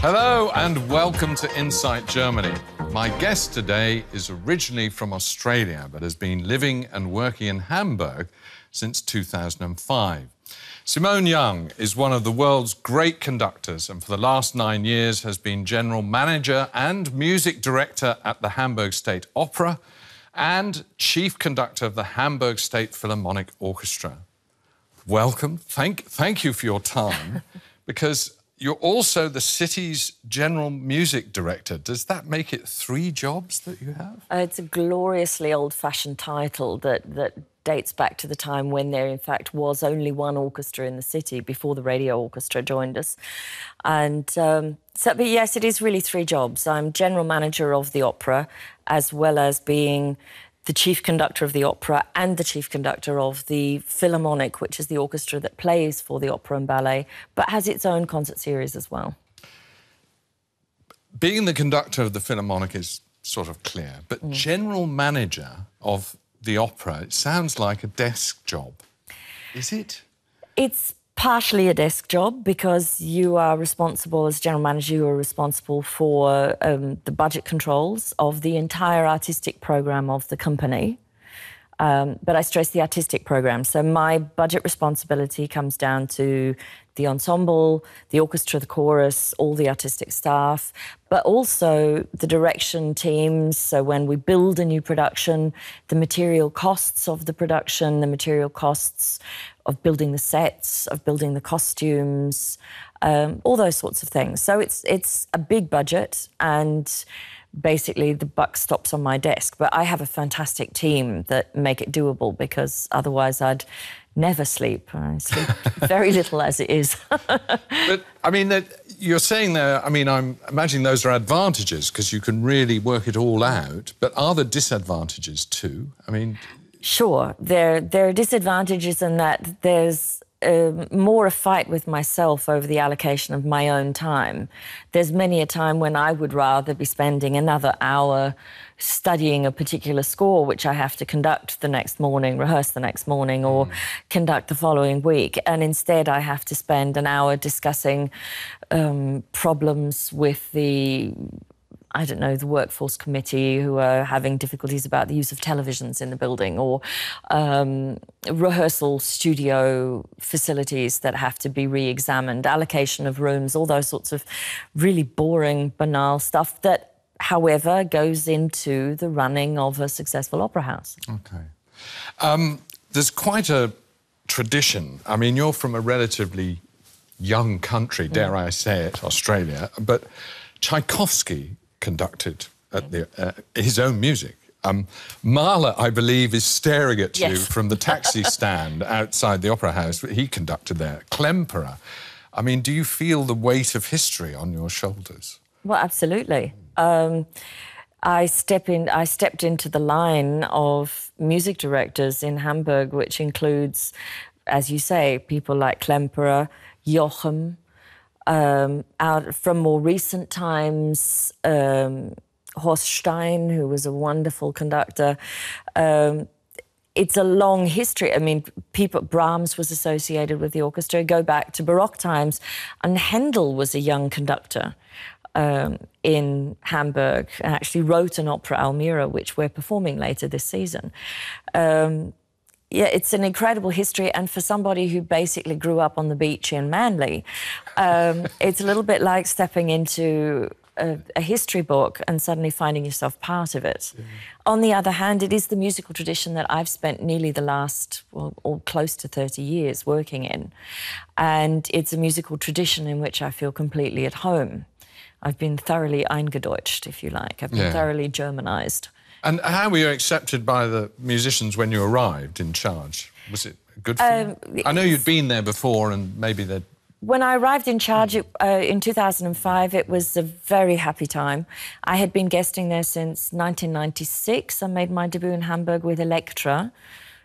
Hello and welcome to Insight Germany. My guest today is originally from Australia but has been living and working in Hamburg since 2005. Simone Young is one of the world's great conductors and for the last 9 years has been general manager and music director at the Hamburg State Opera and chief conductor of the Hamburg State Philharmonic Orchestra. Welcome. Thank you for your time, because you're also the city's general music director. Does that make it 3 jobs that you have? It's a gloriously old-fashioned title that dates back to the time when there, in fact, was only one orchestra in the city before the radio orchestra joined us. And but yes, it is really 3 jobs. I'm general manager of the opera, as well as being the chief conductor of the opera and the chief conductor of the Philharmonic, which is the orchestra that plays for the opera and ballet, but has its own concert series as well. Being the conductor of the Philharmonic is sort of clear, but general manager of the opera, it sounds like a desk job. Is it? It's partially a desk job because you are responsible, as general manager, you are responsible for the budget controls of the entire artistic programme of the company. But I stress the artistic programme. So my budget responsibility comes down to the ensemble, the orchestra, the chorus, all the artistic staff, but also the direction teams. So when we build a new production, the material costs of the production, the material costs of building the sets, of building the costumes, all those sorts of things. So it's a big budget, and basically the buck stops on my desk. But I have a fantastic team that make it doable, because otherwise I'd never sleep. I sleep very little as it is. But, I mean, you're saying there, I mean, I'm imagining those are advantages because you can really work it all out, but are there disadvantages too? I mean... Sure, there are disadvantages in that there's more a fight with myself over the allocation of my own time. There's many a time when I would rather be spending another hour studying a particular score, which I have to conduct the next morning, rehearse the next morning, or conduct the following week. And instead I have to spend an hour discussing problems with the the workforce committee who are having difficulties about the use of televisions in the building, or rehearsal studio facilities that have to be re-examined, allocation of rooms, all those sorts of really boring, banal stuff that, however, goes into the running of a successful opera house. OK. There's quite a tradition. I mean, you're from a relatively young country, dare I say it, Australia, but Tchaikovsky conducted at his own music. Mahler, I believe, is staring at you from the taxi stand outside the Opera House. He conducted there. Klemperer. I mean, do you feel the weight of history on your shoulders? Well, absolutely. I stepped into the line of music directors in Hamburg, which includes, as you say, people like Klemperer, Joachim, out from more recent times, Horst Stein, who was a wonderful conductor. It's a long history. I mean, Brahms was associated with the orchestra. Go back to Baroque times, and Handel was a young conductor in Hamburg, and actually wrote an opera, Almira, which we're performing later this season. Yeah, it's an incredible history, and for somebody who basically grew up on the beach in Manly, it's a little bit like stepping into a history book and suddenly finding yourself part of it. On the other hand, it is the musical tradition that I've spent nearly the last, or close to 30 years working in, and it's a musical tradition in which I feel completely at home. I've been thoroughly eingedeutscht, if you like. I've been thoroughly Germanised. And how were you accepted by the musicians when you arrived in charge? Was it good for you? I know you'd been there before and maybe they'd... When I arrived in charge in 2005, it was a very happy time. I had been guesting there since 1996. I made my debut in Hamburg with Elektra,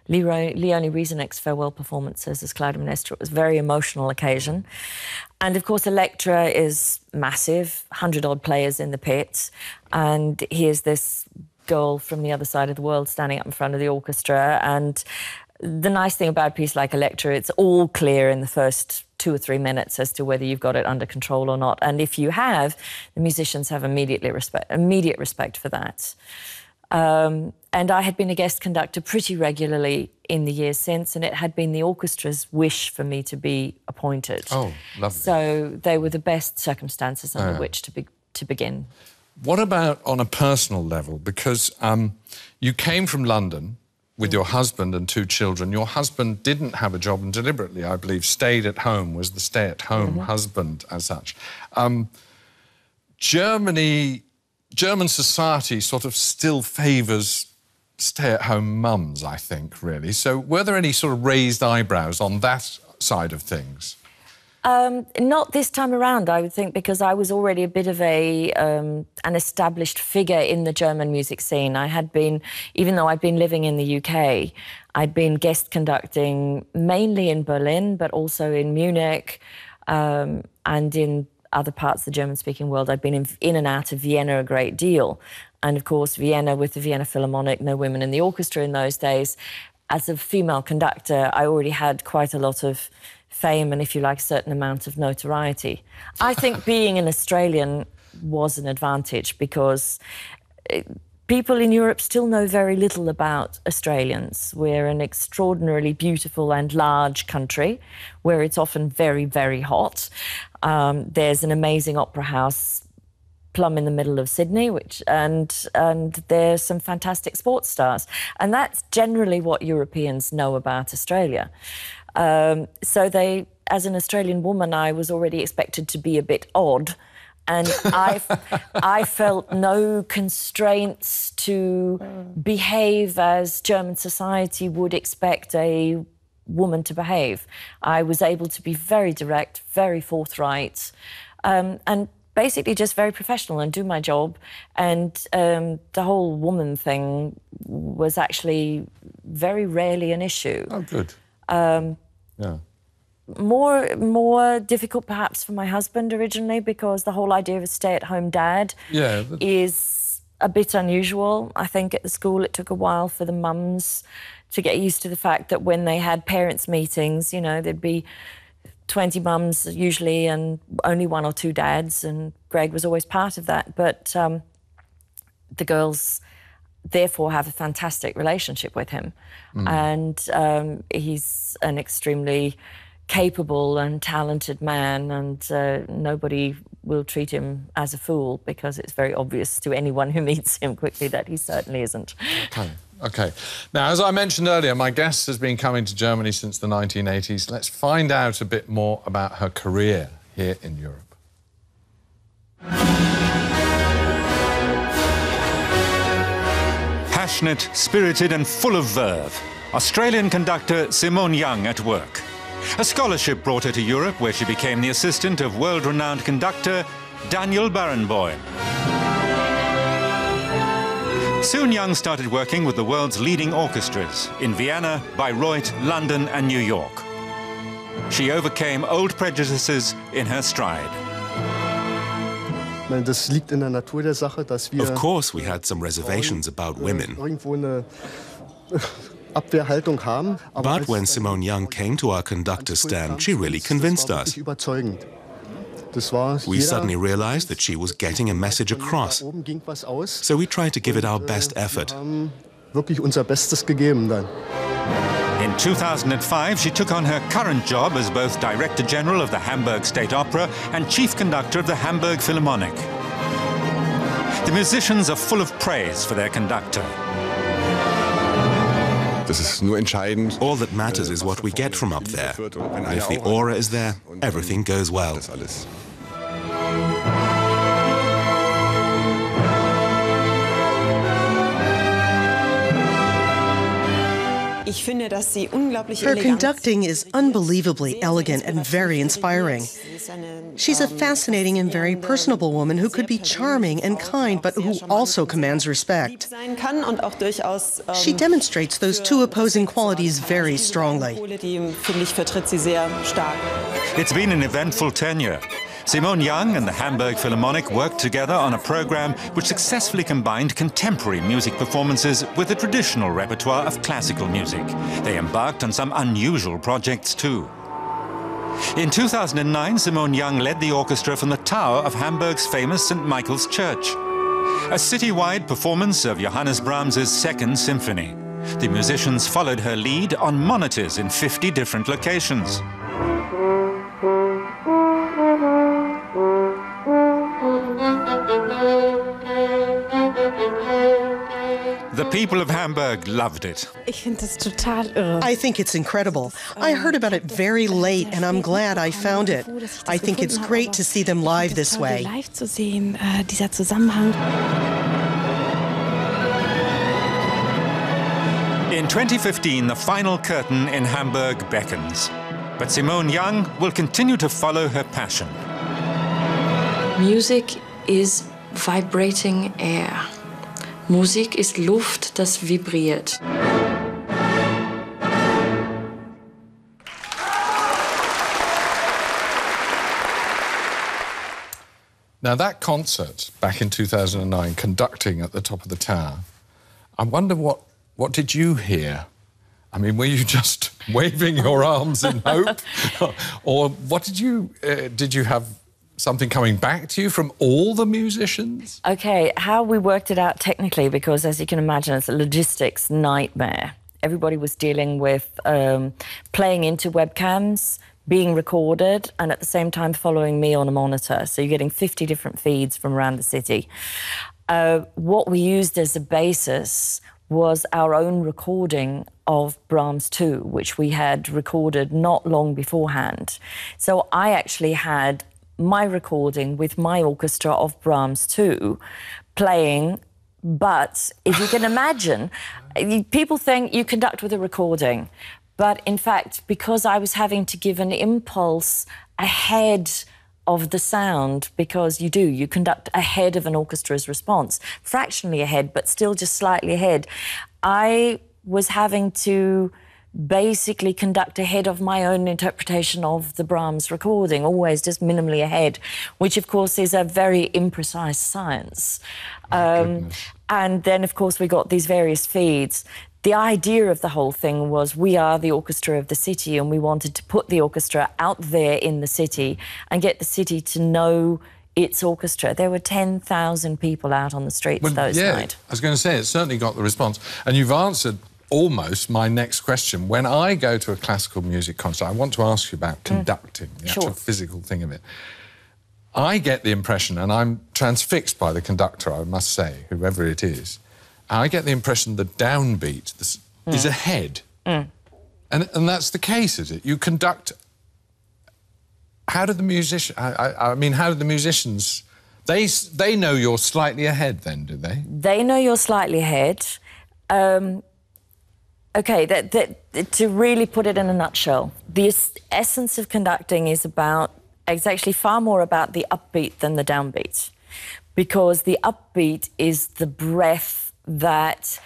Leonie Riesenek's farewell performances as Clytemnestra. It was a very emotional occasion. And, of course, Elektra is massive, 100-odd players in the pit, and here's this girl from the other side of the world standing up in front of the orchestra. And the nice thing about a piece like Elektra, it's all clear in the first 2 or 3 minutes as to whether you've got it under control or not. And if you have, the musicians have immediate respect for that. And I had been a guest conductor pretty regularly in the years since, and it had been the orchestra's wish for me to be appointed. Oh, lovely. So they were the best circumstances under which to begin. What about on a personal level? Because you came from London with your husband and 2 children. Your husband didn't have a job and deliberately, I believe, stayed at home, was the stay-at-home husband as such. German society sort of still favours stay-at-home mums, I think, really. So were there any sort of raised eyebrows on that side of things? Not this time around, I would think, because I was already a bit of an established figure in the German music scene. I had been, even though I'd been living in the UK, I'd been guest conducting mainly in Berlin, but also in Munich and in other parts of the German-speaking world. I'd been in and out of Vienna a great deal. And, of course, Vienna with the Vienna Philharmonic, no women in the orchestra in those days. As a female conductor, I already had quite a lot of fame and, if you like, a certain amount of notoriety. I think being an Australian was an advantage because people in Europe still know very little about Australians. We're an extraordinarily beautiful and large country where it's often very, very hot. There's an amazing opera house plumb in the middle of Sydney, and there's some fantastic sports stars. And that's generally what Europeans know about Australia. So as an Australian woman, I was already expected to be a bit odd. And I felt no constraints to behave as German society would expect a woman to behave. I was able to be very direct, very forthright, and basically just very professional and do my job. And the whole woman thing was actually very rarely an issue. Oh, good. Yeah. More difficult perhaps for my husband originally, because the whole idea of a stay-at-home dad is a bit unusual. I think at the school it took a while for the mums to get used to the fact that when they had parents' meetings, you know, there'd be 20 mums usually and only 1 or 2 dads, and Greg was always part of that. But the girls therefore have a fantastic relationship with him. And he's an extremely capable and talented man, and nobody will treat him as a fool, because it's very obvious to anyone who meets him quickly that he certainly isn't. OK. Now, as I mentioned earlier, my guest has been coming to Germany since the 1980s. Let's find out a bit more about her career here in Europe. Passionate, spirited and full of verve, Australian conductor Simone Young at work. A scholarship brought her to Europe, where she became the assistant of world-renowned conductor Daniel Barenboim. Soon Young started working with the world's leading orchestras in Vienna, Bayreuth, London and New York. She overcame old prejudices in her stride. Of course, we had some reservations about women. But when Simone Young came to our conductor stand, she really convinced us. We suddenly realized that she was getting a message across. So we tried to give it our best effort. In 2005, she took on her current job as both Director General of the Hamburg State Opera and Chief Conductor of the Hamburg Philharmonic. The musicians are full of praise for their conductor. All that matters is what we get from up there. And if the aura is there, everything goes well. Her conducting is unbelievably elegant and very inspiring. She's a fascinating and very personable woman who could be charming and kind, but who also commands respect. She demonstrates those 2 opposing qualities very strongly. It's been an eventful tenure. Simone Young and the Hamburg Philharmonic worked together on a program which successfully combined contemporary music performances with the traditional repertoire of classical music. They embarked on some unusual projects too. In 2009, Simone Young led the orchestra from the tower of Hamburg's famous St. Michael's Church. A citywide performance of Johannes Brahms's Second Symphony. The musicians followed her lead on monitors in 50 different locations. The people of Hamburg loved it. I think it's incredible. I heard about it very late, and I'm glad I found it. I think it's great to see them live this way. In 2015, the final curtain in Hamburg beckons. But Simone Young will continue to follow her passion. Music is vibrating air. Musik ist Luft, das vibriert. Now, that concert back in 2009, conducting at the top of the tower, I wonder what did you hear? I mean, were you just waving your arms in hope? Or what did you have something coming back to you from all the musicians? OK, how we worked it out technically, because as you can imagine, it's a logistics nightmare. Everybody was dealing with playing into webcams, being recorded, and at the same time following me on a monitor. So you're getting 50 different feeds from around the city. What we used as a basis was our own recording of Brahms 2, which we had recorded not long beforehand. So I actually had my recording with my orchestra of Brahms 2 playing, but if you can imagine, people think you conduct with a recording, but in fact, because I was having to give an impulse ahead of the sound, because you conduct ahead of an orchestra's response, fractionally ahead, but still just slightly ahead. I was having to basically conduct ahead of my own interpretation of the Brahms recording, always just minimally ahead, which of course is a very imprecise science. And then of course we got these various feeds. The idea of the whole thing was we are the orchestra of the city, and we wanted to put the orchestra out there in the city and get the city to know its orchestra. There were 10,000 people out on the streets night. I was going to say, it certainly got the response. And you've answered almost my next question. When I go to a classical music concert, I want to ask you about conducting, the actual physical thing of it. I get the impression, and I'm transfixed by the conductor, I must say, whoever it is, I get the impression the downbeat is ahead. And that's the case, is it? You conduct... How do the musicians... I mean, how do the musicians... They know you're slightly ahead, then, do they? They know you're slightly ahead. OK, to really put it in a nutshell, the essence of conducting is actually far more about the upbeat than the downbeat, because the upbeat is the breath that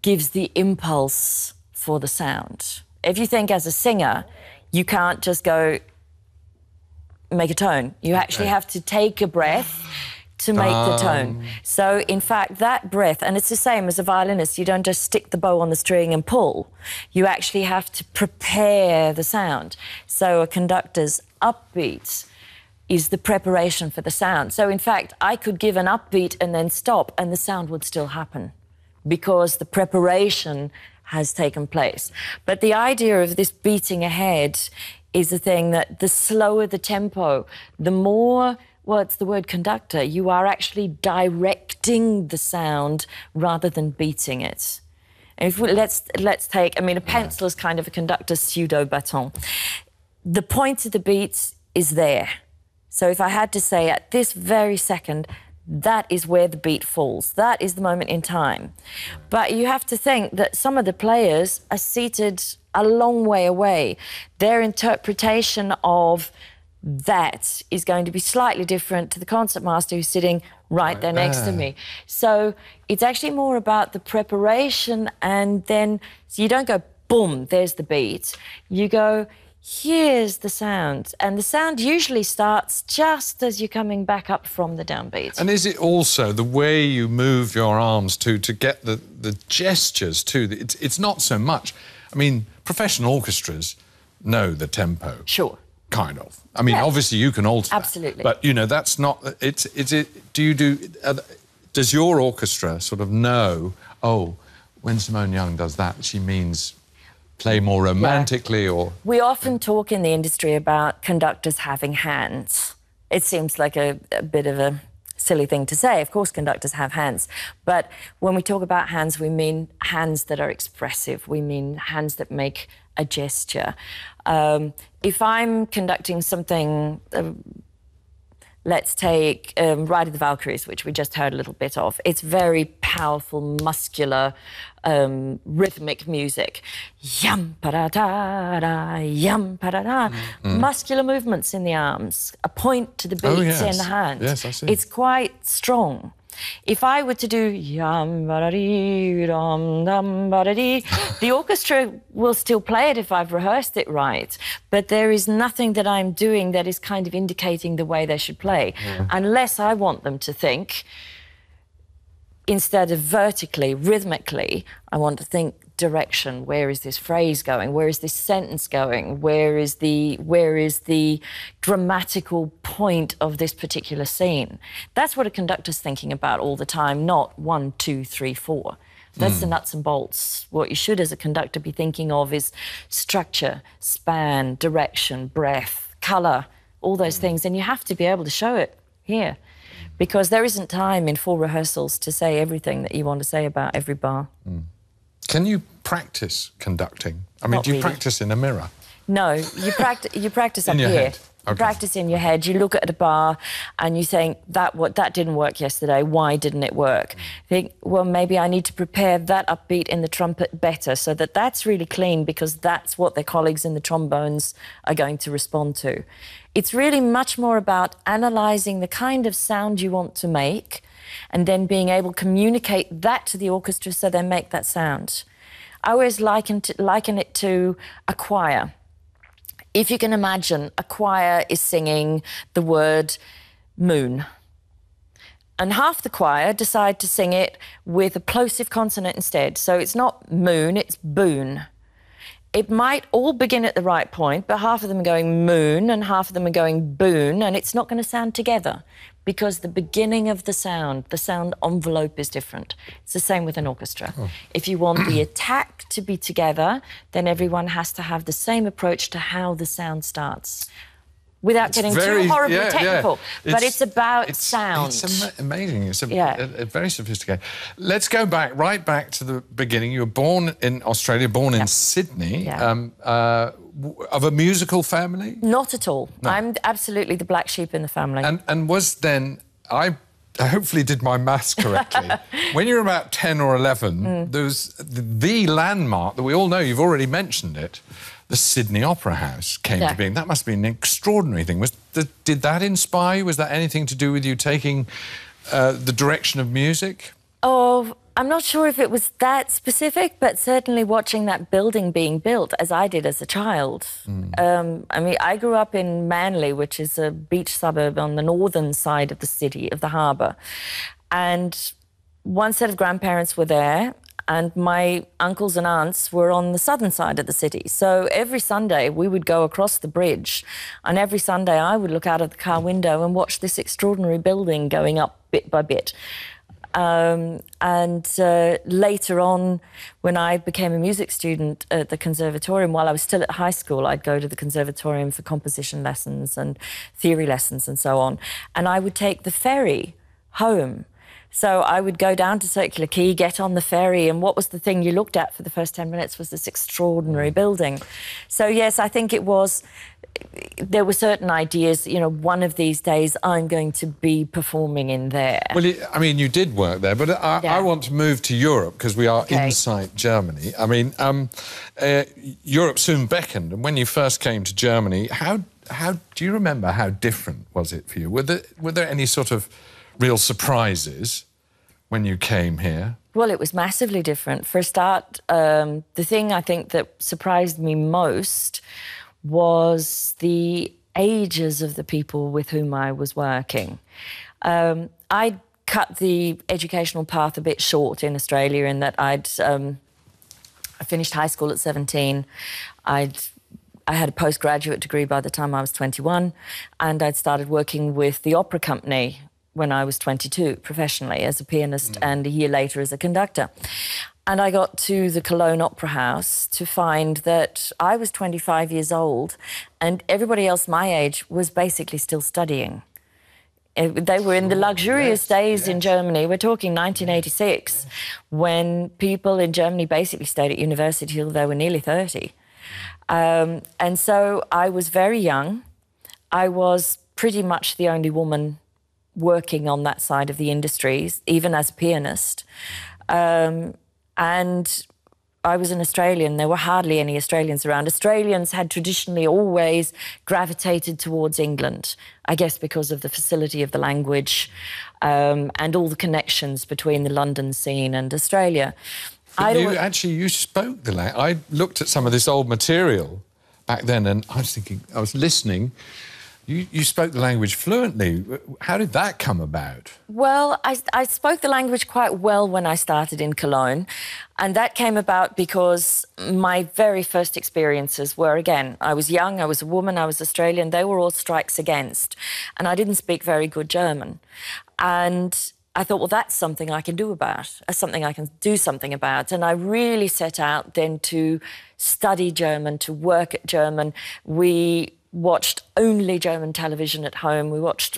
gives the impulse for the sound. If you think as a singer, you can't just go make a tone. You actually have to take a breath to make the tone. So, in fact, that breath, and it's the same as a violinist, you don't just stick the bow on the string and pull. You actually have to prepare the sound. So a conductor's upbeat is the preparation for the sound. So, in fact, I could give an upbeat and then stop, and the sound would still happen because the preparation has taken place. But the idea of this beating ahead is the thing that the slower the tempo, the more, well, it's the word conductor, you are actually directing the sound rather than beating it. And if let's take, I mean, a pencil is kind of a conductor's pseudo-baton. The point of the beat is there. So if I had to say at this very second, that is where the beat falls. That is the moment in time. But you have to think that some of the players are seated a long way away. Their interpretation of that is going to be slightly different to the concertmaster who's sitting right there next to me. So it's actually more about the preparation, and then so you don't go, boom, there's the beat. You go, here's the sound. And the sound usually starts just as you're coming back up from the downbeat. And is it also the way you move your arms to get the gestures too? It's not so much. I mean, professional orchestras know the tempo. Sure. kind of. I mean, obviously you can alter absolutely. That, but, you know, that's not... Does your orchestra sort of know, oh, when Simone Young does that, she means play more romantically, or... We often talk in the industry about conductors having hands. It seems like a bit of a silly thing to say. Of course, conductors have hands. But when we talk about hands, we mean hands that are expressive. We mean hands that make a gesture. If I'm conducting something... let's take Ride of the Valkyries, which we just heard a little bit of. It's very powerful, muscular, rhythmic music. Yum-pa-da-da-da, yum-pa-da-da. Muscular movements in the arms, a point to the beats in the hand. Yes, I see. It's quite strong. If I were to do yum-ba-da-dee-dum-dum-ba-da-dee, the orchestra will still play it if I've rehearsed it right, but there is nothing that I'm doing that is kind of indicating the way they should play, unless I want them to think, instead of vertically, rhythmically, I want to think direction. Where is this phrase going? Where is this sentence going? Where is the grammatical point of this particular scene? That's what a conductor's thinking about all the time, not 1, 2, 3, 4. That's the nuts and bolts. What you should, as a conductor, be thinking of is structure, span, direction, breath, colour, all those things, and you have to be able to show it here, because there isn't time in full rehearsals to say everything that you want to say about every bar. Can you practice conducting? I mean, do you practice in a mirror? No, you practice up in your here. head. You practice in your head. You look at a bar and you think, that didn't work yesterday. Why didn't it work? Think, well, maybe I need to prepare that upbeat in the trumpet better so that that's really clean, because that's what their colleagues in the trombones are going to respond to. It's really much more about analysing the kind of sound you want to make and then being able to communicate that to the orchestra so they make that sound. I always liken it to a choir. If you can imagine, a choir is singing the word moon. And half the choir decide to sing it with a plosive consonant instead. So it's not moon, it's boon. It might all begin at the right point, but half of them are going moon and half of them are going boon, and it's not going to sound together because the beginning of the sound envelope is different. It's the same with an orchestra. If you want the attack to be together, then everyone has to have the same approach to how the sound starts. Without getting too horribly technical. But it's about sound. It's amazing. It's very sophisticated. Let's go right back to the beginning. You were born in Australia, born in Sydney, of a musical family? Not at all. No. I'm absolutely the black sheep in the family. And was then... I hopefully did my maths correctly. When you were about 10 or 11, there was the landmark that we all know, you've already mentioned it, the Sydney Opera House came to being. That must have been an extraordinary thing. Did that inspire you? Was that anything to do with you taking the direction of music? Oh, I'm not sure if it was that specific, but certainly watching that building being built, as I did as a child. I mean, I grew up in Manly, which is a beach suburb on the northern side of the city, of the harbour. And one set of grandparents were there, and my uncles and aunts were on the southern side of the city. So every Sunday we would go across the bridge, and every Sunday I would look out of the car window and watch this extraordinary building going up bit by bit. Later on, when I became a music student at the conservatorium, while I was still at high school, I'd go to the conservatorium for composition lessons and theory lessons and so on. And I would take the ferry home. So I would go down to Circular Quay, get on the ferry, and what was the thing you looked at for the first 10 minutes was this extraordinary building. So, yes, I think it was... There were certain ideas, you know, one of these days I'm going to be performing in there. Well, I mean, you did work there, but I want to move to Europe because we are inside Germany. I mean, Europe soon beckoned, and when you first came to Germany, how do you remember how different was it for you? Were there any sort of real surprises when you came here? Well, it was massively different. For a start, the thing I think that surprised me most was the ages of the people with whom I was working. I'd cut the educational path a bit short in Australia in that I finished high school at 17. I'd I had a postgraduate degree by the time I was 21, and I'd started working with the opera company when I was 22, professionally, as a pianist, and a year later as a conductor. And I got to the Cologne Opera House to find that I was 25 years old and everybody else my age was basically still studying. They were in the luxurious days in Germany. We're talking 1986, when people in Germany basically stayed at university till they were nearly 30. And so I was very young. I was pretty much the only woman working on that side of the industries, even as a pianist. And I was an Australian. There were hardly any Australians around. Australians had traditionally always gravitated towards England, I guess because of the facility of the language and all the connections between the London scene and Australia. You spoke the language. I looked at some of this old material back then and I was thinking, I was listening. You spoke the language fluently. How did that come about? Well, I spoke the language quite well when I started in Cologne, and that came about because my very first experiences were, again, I was young, I was a woman, I was Australian, they were all strikes against, and I didn't speak very good German. And I thought, well, that's something I can do about, something I can do something about. And I really set out then to study German, to work at German. We watched only German television at home. We watched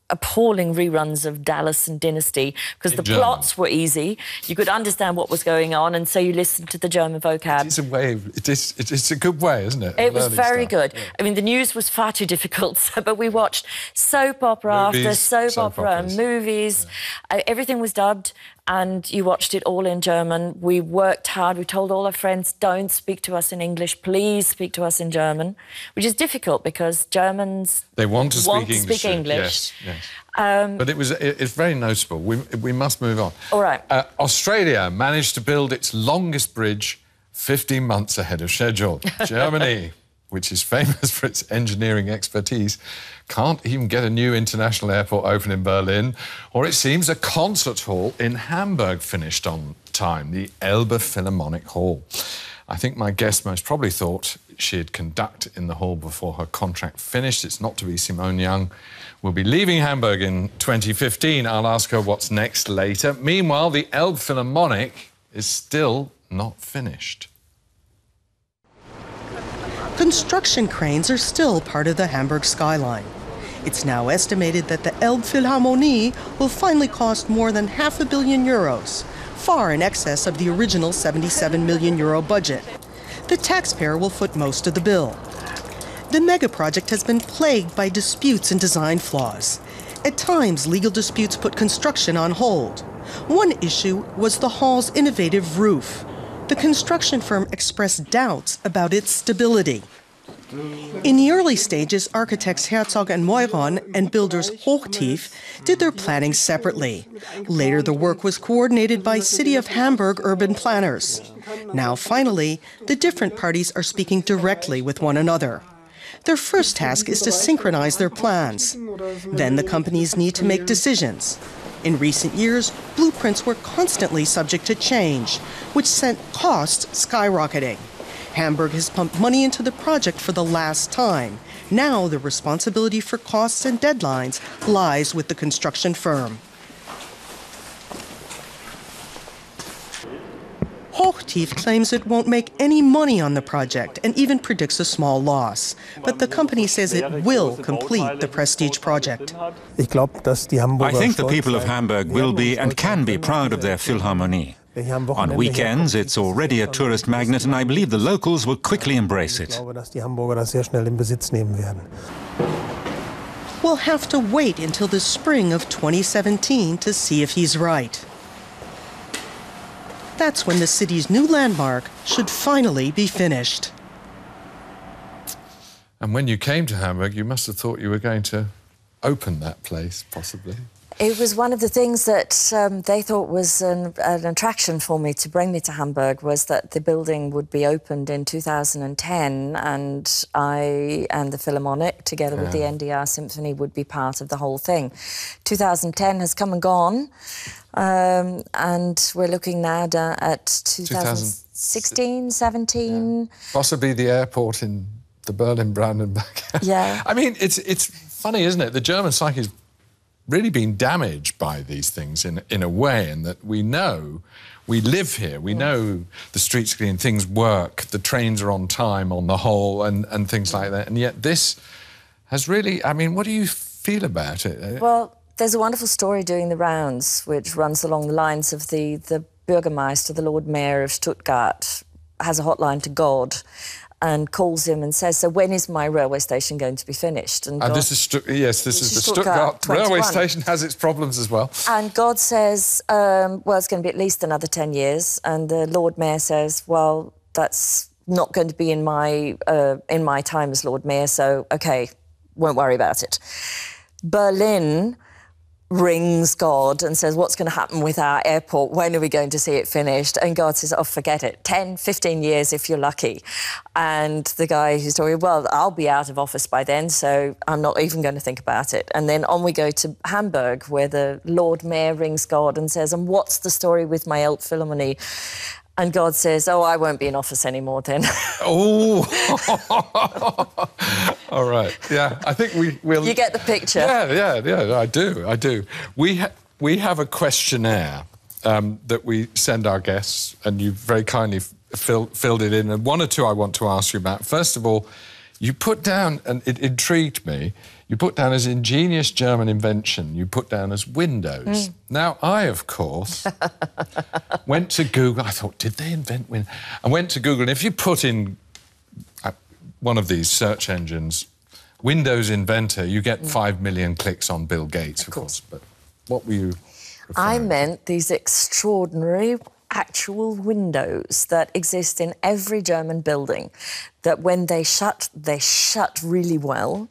appalling reruns of Dallas and Dynasty because the plots were easy. You could understand what was going on, and so you listened to the German vocab. It's a way. It's a good way, isn't it? It was very good. Yeah. I mean, the news was far too difficult, but we watched soap opera after soap opera, movies. Yeah. Everything was dubbed, and you watched it all in German. We worked hard. We told all our friends, don't speak to us in English, please speak to us in German, which is difficult because Germans want to speak English. Yes, yes. But it's very noticeable. We must move on. All right. Australia managed to build its longest bridge 15 months ahead of schedule. Germany, which is famous for its engineering expertise, can't even get a new international airport open in Berlin, or it seems a concert hall in Hamburg finished on time, the Elbe Philharmonic Hall. I think my guest most probably thought she'd conduct in the hall before her contract finished. It's not to be. Simone Young will be leaving Hamburg in 2015. I'll ask her what's next later. Meanwhile, the Elbe Philharmonic is still not finished. Construction cranes are still part of the Hamburg skyline. It's now estimated that the Elbe Philharmonie will finally cost more than €500 million, far in excess of the original €77 million budget. The taxpayer will foot most of the bill. The mega project has been plagued by disputes and design flaws. At times, legal disputes put construction on hold. One issue was the hall's innovative roof. The construction firm expressed doubts about its stability. In the early stages, architects Herzog and Meuron and builders Hochtief did their planning separately. Later, the work was coordinated by City of Hamburg urban planners. Now, finally, the different parties are speaking directly with one another. Their first task is to synchronize their plans. Then the companies need to make decisions. In recent years, blueprints were constantly subject to change, which sent costs skyrocketing. Hamburg has pumped money into the project for the last time. Now the responsibility for costs and deadlines lies with the construction firm. Hochtief claims it won't make any money on the project and even predicts a small loss. But the company says it will complete the prestige project. I think the people of Hamburg will be and can be proud of their Philharmonie. On weekends, it's already a tourist magnet, and I believe the locals will quickly embrace it. We'll have to wait until the spring of 2017 to see if he's right. That's when the city's new landmark should finally be finished. And when you came to Hamburg, you must have thought you were going to open that place, possibly. It was one of the things that they thought was an attraction for me to bring me to Hamburg, was that the building would be opened in 2010 and I and the Philharmonic, together with the NDR Symphony, would be part of the whole thing. 2010 has come and gone, and we're looking now at 2016, 17. Yeah. Possibly the airport in to Berlin, Brandenburg. Yeah. I mean, it's funny, isn't it? The German psyche has really been damaged by these things in a way, and that we know, we live here, we know the streets clean, things work, the trains are on time on the whole, and things like that. And yet this has really, I mean, what do you feel about it? Well, there's a wonderful story doing the rounds, which runs along the lines of the Bürgermeister, the Lord Mayor of Stuttgart, has a hotline to God and calls him and says, so when is my railway station going to be finished? And God, this is the Stuttgart 21. railway station has its problems as well. And God says, well, it's going to be at least another 10 years. And the Lord Mayor says, well, that's not going to be in my time as Lord Mayor, so, OK, won't worry about it. Berlin rings God and says, what's going to happen with our airport? When are we going to see it finished? And God says, oh, forget it. 10, 15 years if you're lucky. And the guy who's talking, well, I'll be out of office by then, so I'm not even going to think about it. And then on we go to Hamburg, where the Lord Mayor rings God and says, and what's the story with my Elbphilharmonie? And God says, oh, I won't be in office anymore then. Oh! All right, yeah, I think we'll... You get the picture. Yeah, I do. We have a questionnaire that we send our guests, and you very kindly filled it in, and one or two I want to ask you about. First of all, you put down, and it intrigued me, you put down as ingenious German invention, you put down as Windows. Now, I, of course, went to Google. I thought, did they invent Windows? I went to Google, and if you put in one of these search engines, Windows inventor, you get 5 million clicks on Bill Gates, of course. But what were you referring I meant these extraordinary actual windows that exist in every German building, that when they shut really well.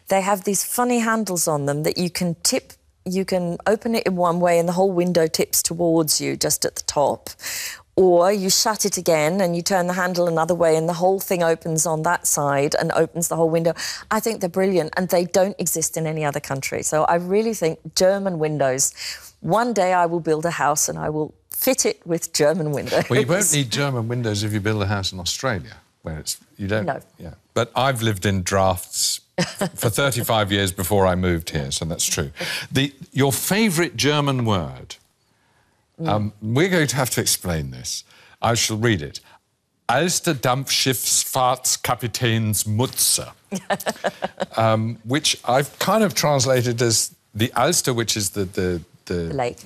They have these funny handles on them that you can tip. You can open it in one way and the whole window tips towards you just at the top. Or you shut it again and you turn the handle another way and the whole thing opens on that side and opens the whole window. I think they're brilliant and they don't exist in any other country. So I really think German windows, one day I will build a house and I will fit it with German windows. Well, you won't need German windows if you build a house in Australia, where you don't... No. Yeah. But I've lived in drafts for 35 years before I moved here, so that's true. Your favourite German word... we're going to have to explain this. I shall read it. Als der Dampfschifffahrtskapitänsmütze, which I've kind of translated as the Alster, which is the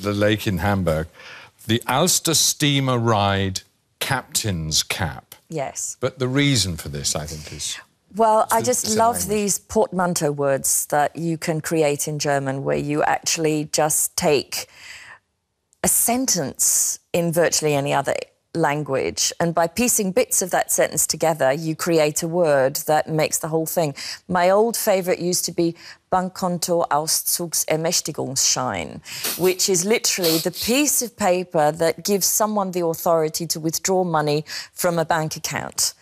lake in Hamburg, the Alster steamer ride captain's cap. Yes. But the reason for this, I think, is... Well, I just love these portmanteau words that you can create in German, where you actually just take a sentence in virtually any other language, and by piecing bits of that sentence together, you create a word that makes the whole thing. My old favourite used to be Bankkontoauszugsermächtigungsschein, which is literally the piece of paper that gives someone the authority to withdraw money from a bank account.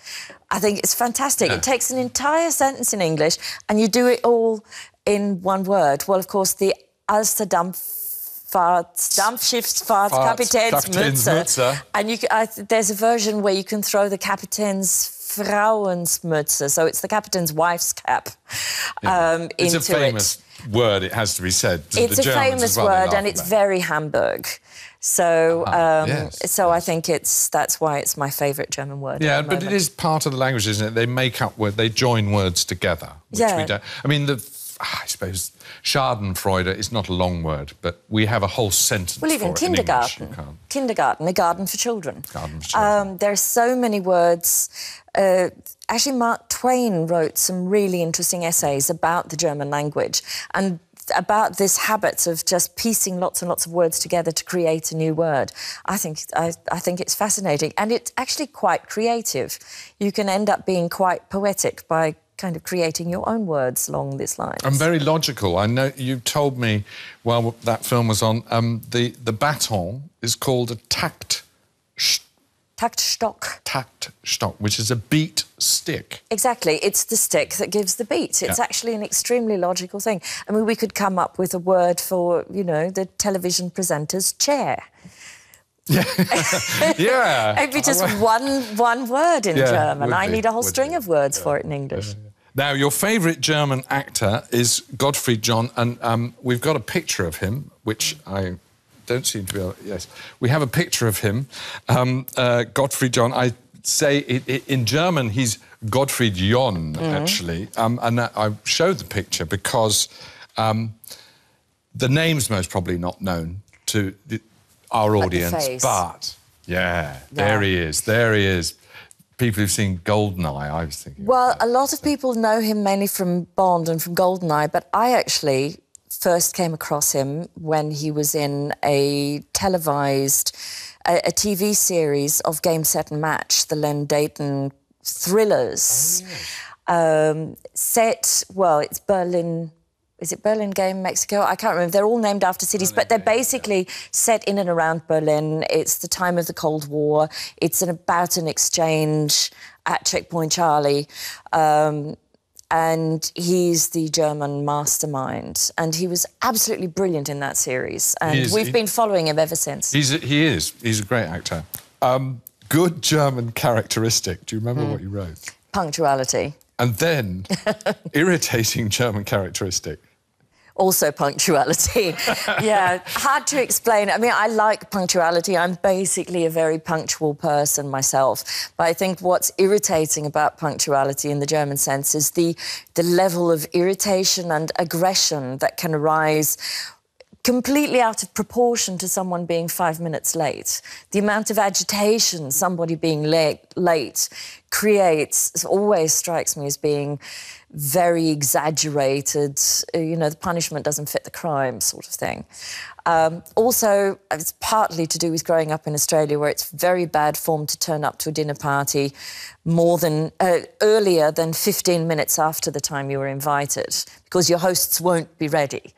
I think it's fantastic. Yeah. It takes an entire sentence in English and you do it all in one word. Well, of course, the Alster Dampfschifffahrtskapitänsmütze. And there's a version where you can throw the Kapitän's Frauensmütze, so it's the captain's wife's cap, into it. It's a famous word, it has to be said. It's a famous word, and it's very Hamburg. So, so I think that's why it's my favourite German word. Yeah, but it is part of the language, isn't it? They make up words, they join words together, which we don't. I mean, I suppose Schadenfreude is not a long word, but we have a whole sentence for it. Well, even kindergarten. Kindergarten, a garden for children. Garden for children. There are so many words. Actually, Mark Twain wrote some really interesting essays about the German language and about this habit of just piecing lots and lots of words together to create a new word. I think it's fascinating, and it's actually quite creative. You can end up being quite poetic by kind of creating your own words along this line. And very logical. I know you told me while that film was on, the baton is called a Taktstock, which is a beat stick. Exactly. It's the stick that gives the beat. It's actually an extremely logical thing. I mean, we could come up with a word for, you know, the television presenter's chair. Yeah. Maybe just one word in German. I need a whole string of words for it in English. Now, your favourite German actor is Gottfried John, and we've got a picture of him, which I don't seem to be able... Yes, we have a picture of him. Gottfried John, I say in German he's Gottfried John, actually. And I showed the picture because the name's most probably not known to our audience. But, there he is, there he is. People who've seen Goldeneye, I was thinking. Well, a lot of people know him mainly from Bond and from Goldeneye, but I actually first came across him when he was in a televised, a TV series of Game, Set and Match, the Len Dayton thrillers. Set, well, it's Berlin... Is it Berlin Game, Mexico? I can't remember. They're all named after cities, but they're basically set in and around Berlin. It's the time of the Cold War. It's about an exchange at Checkpoint Charlie. And he's the German mastermind. And he was absolutely brilliant in that series. And we've been following him ever since. He is. He's a great actor. Good German characteristic. Do you remember what you wrote? Punctuality. And then, irritating German characteristic. Also punctuality. Yeah, hard to explain. I mean, I like punctuality. I'm basically a very punctual person myself. But I think what's irritating about punctuality in the German sense is the level of irritation and aggression that can arise completely out of proportion to someone being 5 minutes late. The amount of agitation somebody being late creates always strikes me as being very exaggerated. You know, the punishment doesn't fit the crime sort of thing. Also, it's partly to do with growing up in Australia, where it's very bad form to turn up to a dinner party earlier than 15 minutes after the time you were invited, because your hosts won't be ready.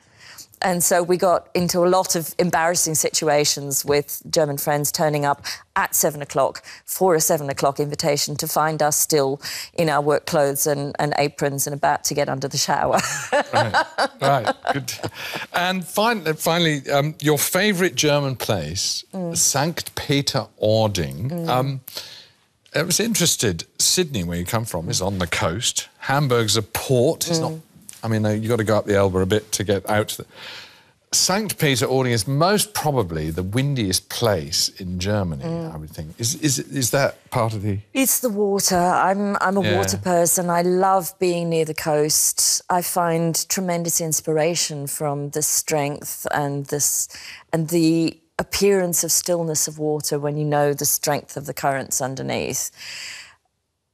And so we got into a lot of embarrassing situations with German friends turning up at 7 o'clock for a 7 o'clock invitation to find us still in our work clothes and aprons and about to get under the shower. Right, good. And finally, your favourite German place, St. Peter-Ording. I was interested, Sydney, where you come from, is on the coast. Hamburg's a port. It's not... I mean, you've got to go up the Elbe a bit to get out. St. Peter-Ording is most probably the windiest place in Germany, I would think. Is that part of the... It's the water. I'm a water person. I love being near the coast. I find tremendous inspiration from the strength and the appearance of stillness of water when you know the strength of the currents underneath.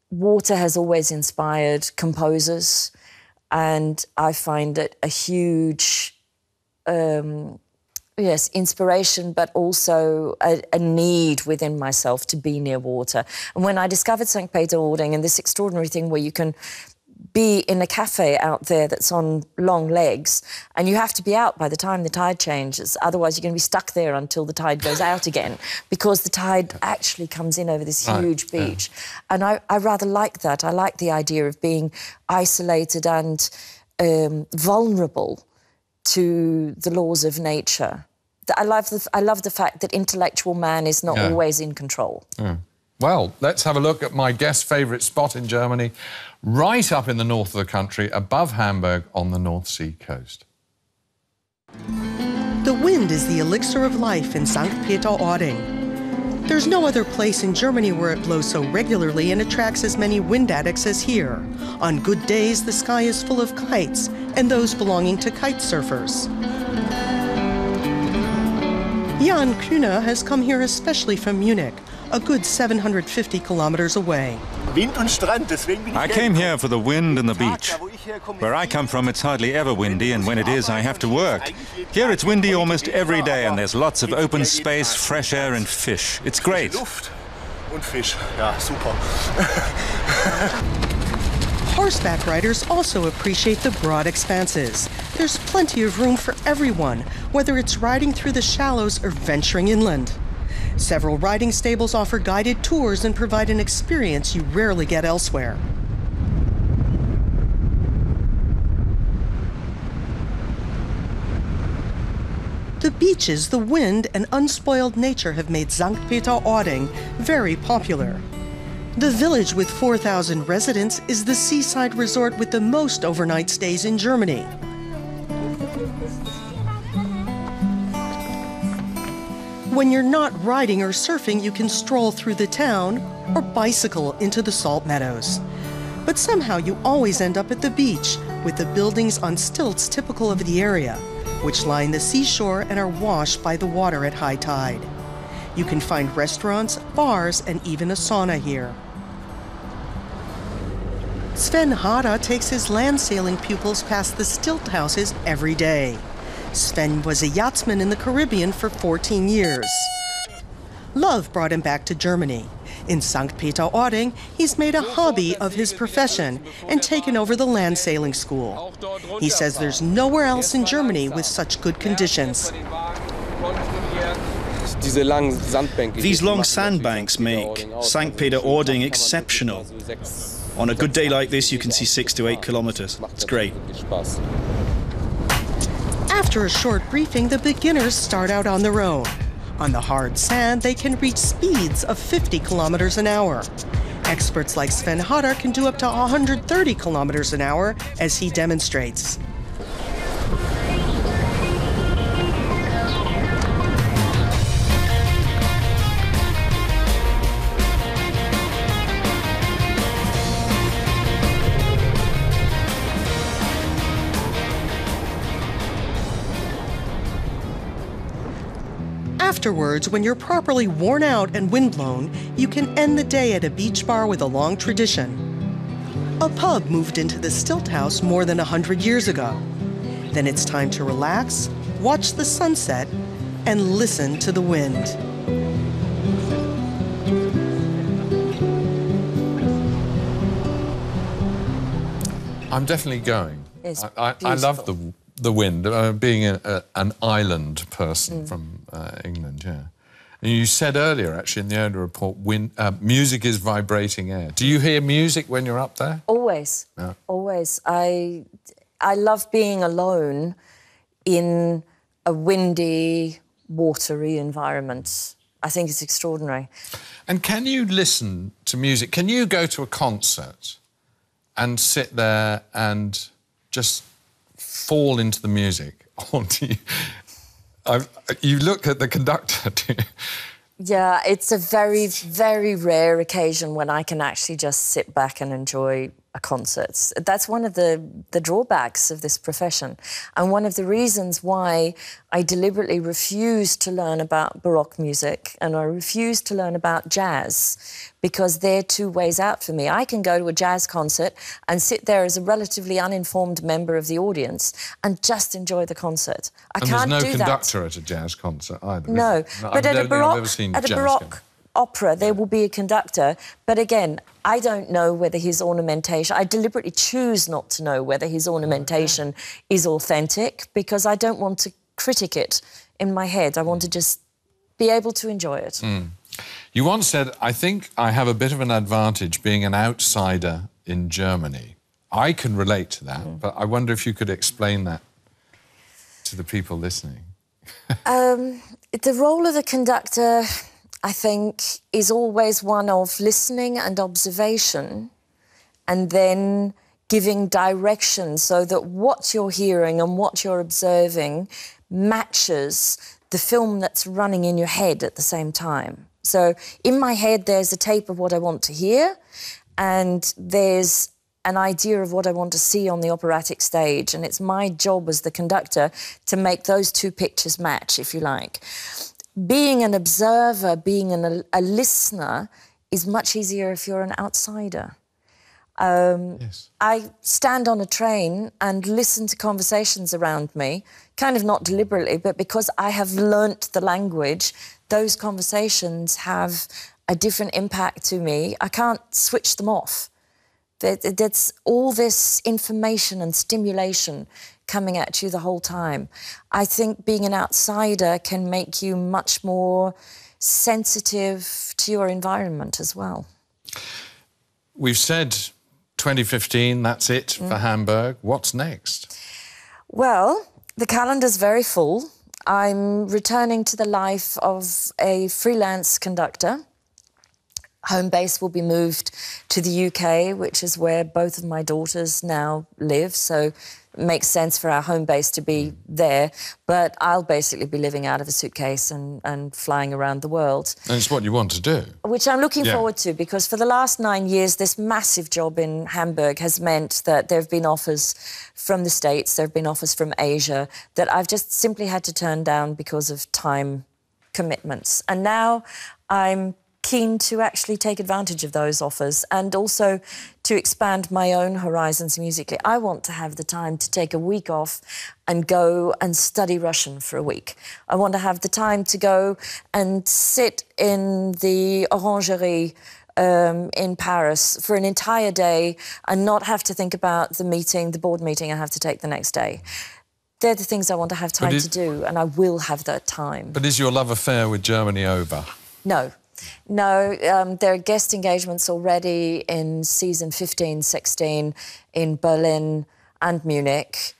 Water has always inspired composers. And I find it a huge, inspiration, but also a need within myself to be near water. And when I discovered St. Peter-Ording and this extraordinary thing where you can be in a cafe out there that's on long legs and you have to be out by the time the tide changes, otherwise you're going to be stuck there until the tide goes out again, because the tide actually comes in over this huge beach. And I rather like that. I like the idea of being isolated and vulnerable to the laws of nature. I love the fact that intellectual man is not always in control. Well, let's have a look at my guest's favourite spot in Germany, right up in the north of the country, above Hamburg on the North Sea coast. The wind is the elixir of life in St. Peter-Ording. There's no other place in Germany where it blows so regularly and attracts as many wind addicts as here. On good days, the sky is full of kites, and those belonging to kite surfers. Jan Kühne has come here especially from Munich, a good 750 kilometers away. I came here for the wind and the beach. Where I come from, it's hardly ever windy, and when it is, I have to work. Here it's windy almost every day, and there's lots of open space, fresh air and fish. It's great. Horseback riders also appreciate the broad expanses. There's plenty of room for everyone, whether it's riding through the shallows or venturing inland. Several riding stables offer guided tours and provide an experience you rarely get elsewhere. The The beaches, the wind, and unspoiled nature have made St. Peter-Ording very popular. The village with 4,000 residents is the seaside resort with the most overnight stays in Germany. When you're not riding or surfing, you can stroll through the town or bicycle into the salt meadows. But somehow you always end up at the beach, with the buildings on stilts typical of the area, which line the seashore and are washed by the water at high tide. You can find restaurants, bars, and even a sauna here. Sven Hara takes his land sailing pupils past the stilt houses every day. Sven was a yachtsman in the Caribbean for 14 years. Love brought him back to Germany. In St. Peter-Ording, he's made a hobby of his profession and taken over the land sailing school. He says there's nowhere else in Germany with such good conditions. These long sandbanks make St. Peter-Ording exceptional. On a good day like this, you can see 6 to 8 kilometers. It's great. After a short briefing, the beginners start out on their own. On the hard sand, they can reach speeds of 50 kilometers an hour. Experts like Sven Hara can do up to 130 kilometers an hour, as he demonstrates. Afterwards, when you're properly worn out and windblown, you can end the day at a beach bar with a long tradition. A pub moved into the stilt house more than 100 years ago. Then it's time to relax, watch the sunset, and listen to the wind. I'm definitely going. It's I love the wind, being an island person from England, yeah. And you said earlier, actually, in the earlier report, music is vibrating air. Do you hear music when you're up there? Always, yeah. Always. I love being alone in a windy, watery environment. I think it's extraordinary. And can you listen to music? Can you go to a concert and sit there and just fall into the music? Or do you look at the conductor, do you? Yeah, it's a very, very rare occasion when I can actually just sit back and enjoy a concert. That's one of the drawbacks of this profession, and one of the reasons why I deliberately refuse to learn about Baroque music and I refuse to learn about jazz, because they're two ways out for me. I can go to a jazz concert and sit there as a relatively uninformed member of the audience and just enjoy the concert. I can't do that. And there's no conductor at a jazz concert either. No, but at a Baroque opera, there will be a conductor. But again, I don't know whether his ornamentation... I deliberately choose not to know whether his ornamentation is authentic, because I don't want to critic it in my head. I want to just be able to enjoy it. Mm. You once said, I think I have a bit of an advantage being an outsider in Germany. I can relate to that, but I wonder if you could explain that to the people listening. The role of the conductor, I think, is always one of listening and observation, and then giving direction so that what you're hearing and what you're observing matches the film that's running in your head at the same time. So in my head, there's a tape of what I want to hear, and there's an idea of what I want to see on the operatic stage, and it's my job as the conductor to make those two pictures match, if you like. Being an observer, being a listener, is much easier if you're an outsider. Yes. I stand on a train and listen to conversations around me, kind of not deliberately, but because I have learnt the language, those conversations have a different impact to me. I can't switch them off. That's all this information and stimulation coming at you the whole time. I think being an outsider can make you much more sensitive to your environment as well. We've said 2015, that's it for Hamburg. What's next? Well, the calendar's very full. I'm returning to the life of a freelance conductor. Home base will be moved to the UK, which is where both of my daughters now live, so it makes sense for our home base to be there, but I'll basically be living out of a suitcase and flying around the world. And it's what you want to do. Which I'm looking forward to, because for the last 9 years, this massive job in Hamburg has meant that there have been offers from the States, there have been offers from Asia, that I've just simply had to turn down because of time commitments. And now I'm keen to actually take advantage of those offers and also to expand my own horizons musically. I want to have the time to take a week off and go and study Russian for a week. I want to have the time to go and sit in the Orangerie in Paris for an entire day and not have to think about the board meeting I have to take the next day. They're the things I want to have time to do, and I will have that time. But is your love affair with Germany over? No. No, there are guest engagements already in season 15-16 in Berlin and Munich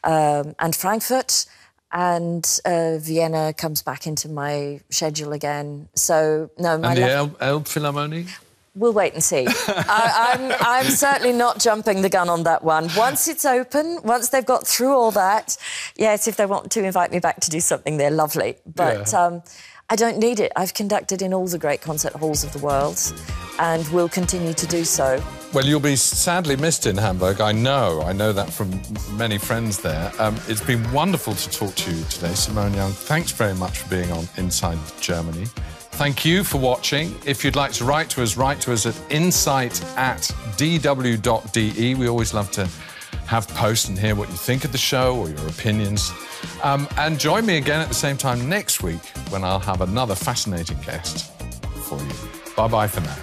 and Frankfurt, and Vienna comes back into my schedule again. So, no, my... And the Elbphilharmonic? We'll wait and see. I'm certainly not jumping the gun on that one. Once it's open, once they've got through all that, yes, if they want to invite me back to do something, they're lovely. But... I don't need it. I've conducted in all the great concert halls of the world and will continue to do so. Well, you'll be sadly missed in Hamburg. I know that from many friends there. It's been wonderful to talk to you today, Simone Young. Thanks very much for being on Inside Germany. Thank you for watching. If you'd like to write to us at insight@dw.de. We always love to have posts and hear what you think of the show or your opinions. And join me again at the same time next week when I'll have another fascinating guest for you. Bye-bye for now.